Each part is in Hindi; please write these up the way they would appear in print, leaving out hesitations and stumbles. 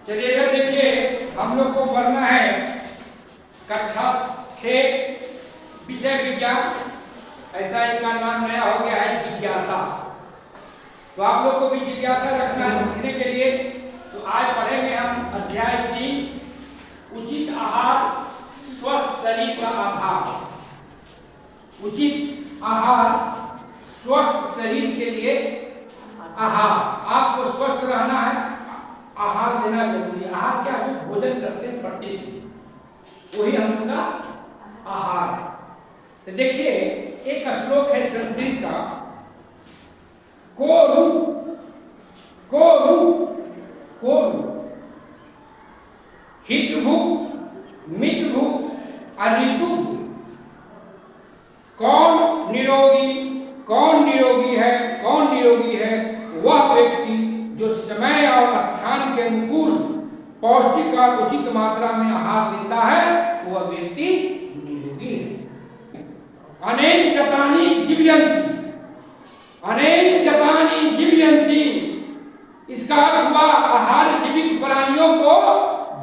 चलिए इधर देखिए, हम लोग को पढ़ना है कक्षा 6 विषय विज्ञान। ऐसा इसका नाम नया हो गया है जिज्ञासा। तो आप लोग को भी जिज्ञासा रखना है सीखने के लिए। तो आज पढ़ेंगे हम अध्याय 3 उचित आहार स्वस्थ शरीर का आधार। उचित आहार स्वस्थ शरीर के लिए आहार। आपको स्वस्थ रहना है, आहार लेना जरूरी है। आहार क्या है? भोजन करते हैं प्रतिदिन, वही हम उनका आहार है। तो देखिए एक श्लोक है संस्कृत का, कोरु कोरु कोरु हितभु मितभु अरितु। कौन निरोगी है? कौन निरोगी है? वह व्यक्ति जो समय और स्थान के अनुकूल पौष्टिक और उचित मात्रा में आहार लेता है, वह व्यक्ति निरोगी है। अनेन चतानि जीवयन्ति, अनेन चतानि जीवयन्ति। इसका अर्थ हुआ आहार जीवित प्राणियों को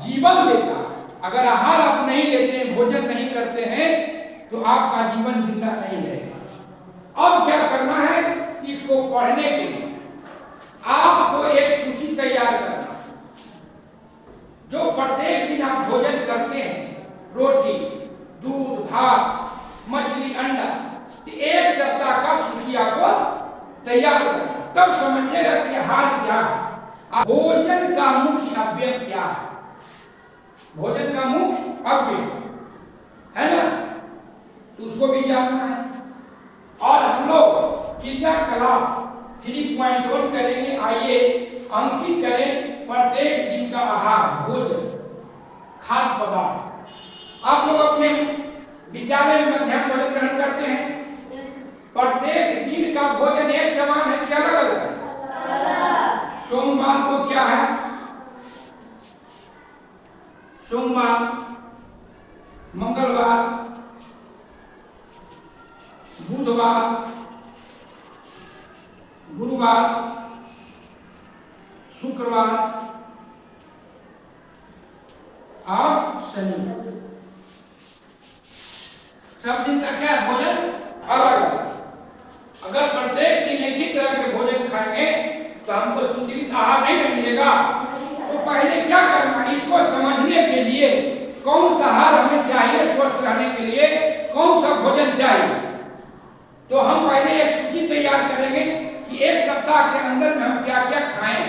जीवन देता है। अगर आहार आप नहीं लेते हैं, भोजन नहीं करते हैं, तो आपका जीवन जिंदा नहीं रहेगा। अब क्या करना है? इसको पढ़ने के लिए आपको एक सूची तैयार करना। जो प्रत्येक दिन आप भोजन करते हैं, रोटी, दूध, भात, मछली, अंडा, तो एक सप्ताह का सूची आपको तैयार करना। तब समझिएगा कि आहार क्या है, भोजन का मुख्य अवयव क्या है। भोजन का मुख्य अवयव है ना, तो उसको भी जानना है। और हम लोग क्रियाकलाप 3.1 करेंगे। आइए अंकित करें प्रत्येक दिन का आहार, भोजन, खाद्य पदार्थ। आप लोग अपने विद्यालय में मध्याह्न भोजन ग्रहण करते हैं। प्रत्येक दिन का भोजन एक समान है कि अलग अलग है? सोमवार को क्या है? सोमवार, मंगलवार, बुधवार, गुरुवार, शुक्रवार और शनिवार। सब दिन का क्या भोजन अलग है। अगर प्रत्येक दिन एक ही तरह के भोजन खाएंगे तो हमको संतुलित आहार नहीं मिलेगा। तो पहले क्या करना है, इसको समझने के लिए कौन सा आहार हमें चाहिए स्वस्थ रहने के लिए, कौन सा भोजन चाहिए, तो हम पहले एक सूची तैयार करेंगे कि एक सप्ताह के अंदर में हम क्या क्या खाएं।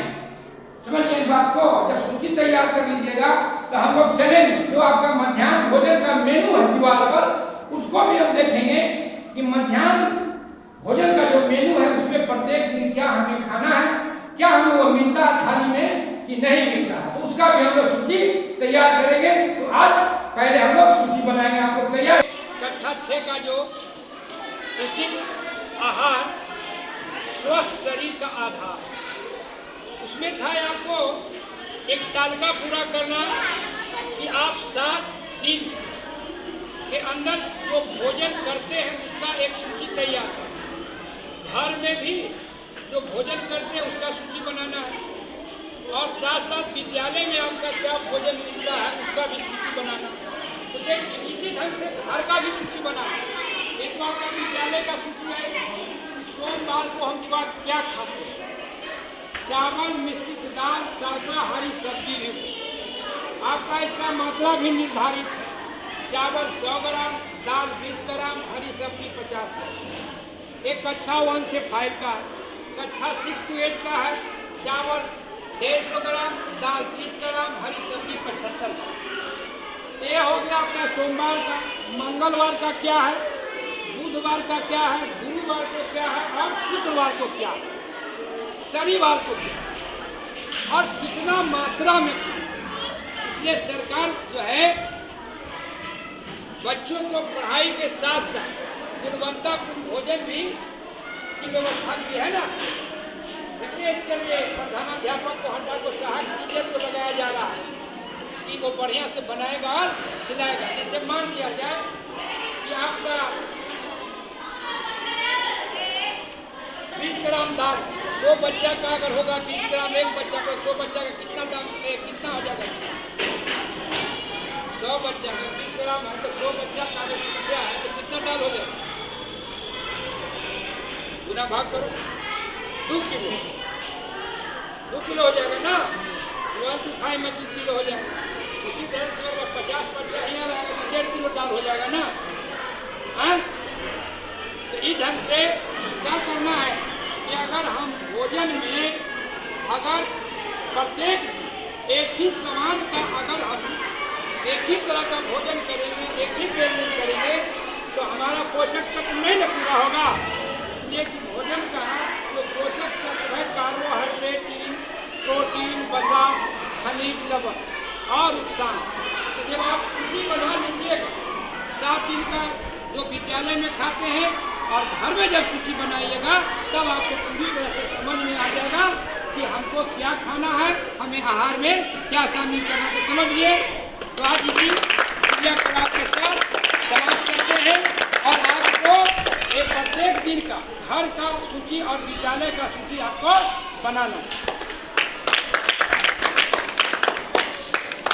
समझिए इस बात को। जब सूची तैयार कर लीजिएगा तो हम लोग चलेंगे। जो आपका मध्याह्न भोजन का मेनू है दीवार पर, उसको भी हम देखेंगे कि मध्याह्न भोजन का जो मेनू है उसमें प्रत्येक दिन क्या हमें खाना है, क्या हमें वो मिलता है थाली में कि नहीं मिलता है, तो उसका भी हम लोग सूची तैयार करेंगे। तो आज पहले हम लोग सूची बनाएंगे। आपको तैयार कक्षा 6 का जो उचित आहार स्वस्थ शरीर का आधार, उसमें था आपको एक तालिका पूरा करना कि आप 7 दिन के अंदर जो भोजन करते हैं उसका एक सूची तैयार करना। घर में भी जो भोजन करते हैं उसका सूची बनाना है, और साथ साथ विद्यालय में आपका क्या भोजन मिलता है उसका भी सूची बनाना। तो देखिए इसी ढंग से घर का भी सूची बनाना। एक बार का विद्यालय का सूची है, सोमवार को हम क्या खाते हैं, चावल, मिश्रित दाल, शाकाहारी सब्जी में आपका इसका मात्रा भी निर्धारित है। चावल 100 ग्राम, दाल 20 ग्राम, हरी सब्जी 50 ग्राम। एक कक्षा 1 से 5 का है। कक्षा 6 to 8 का है, चावल 150 ग्राम, दाल 30 ग्राम, हरी सब्जी 75 ग्राम। ये हो गया आपका सोमवार का। मंगलवार का क्या है, बुधवार का क्या है, गुरुवार को क्या है, और शुक्रवार को क्या है, शनिवार को क्या है, और कितना मात्रा में। इसलिए सरकार जो है बच्चों को पढ़ाई के साथ साथ गुणवत्तापूर्ण भोजन भी की व्यवस्था की है ना। देखिए इसके लिए प्रधानाध्यापक को हटा को सहायक टीचर को लगाया जा रहा है कि वो बढ़िया से बनाएगा और खिलाएगा। जैसे मान लिया जाए कि आपका 20 ग्राम दाल 100 बच्चा का अगर होगा 20 ग्राम एक बच्चा का, 100 बच्चा का कितना दाम कितना आ जाएगा? 100 बच्चा का 20 ग्राम है तो 100 बच्चा कागज क्या है तो कितना दाल हो जाएगा? गुना भाग करो, 2 किलो, 2 किलो हो जाएगा ना। 1 to 5 में 2 किलो हो जाएगा। उसी तरह से अगर 50 बच्चा यहाँ रहेगा तो 1.5 किलो दाल हो जाएगा ना। हाँ, तो इस ढंग से क्या करना है कि अगर हम भोजन में अगर प्रत्येक एक ही समान का अगर हम एक ही तरह का भोजन करेंगे, एक ही व्यंजन करेंगे तो हमारा पोषक तत्व नहीं न पूरा होगा। इसलिए कि भोजन का जो पोषक तत्व है कार्बोहाइड्रेट, प्रोटीन, वसा, खनिज, लवण और नुकसान। तो जब आप सूची बना लीजिएगा 7 दिन का जो विद्यालय में खाते हैं और घर में जब सूची बनाइएगा तब आपको पूरी तरह से समझ में आ जाएगा कि हमको क्या खाना है, हमें आहार में क्या शामिल करना है। समझिए। तो आज इसी क्रियाकलाप के साथ समाप्त करते हैं और आपको एक प्रत्येक दिन का घर का सूची और विद्यालय का सूची आपको बनाना है।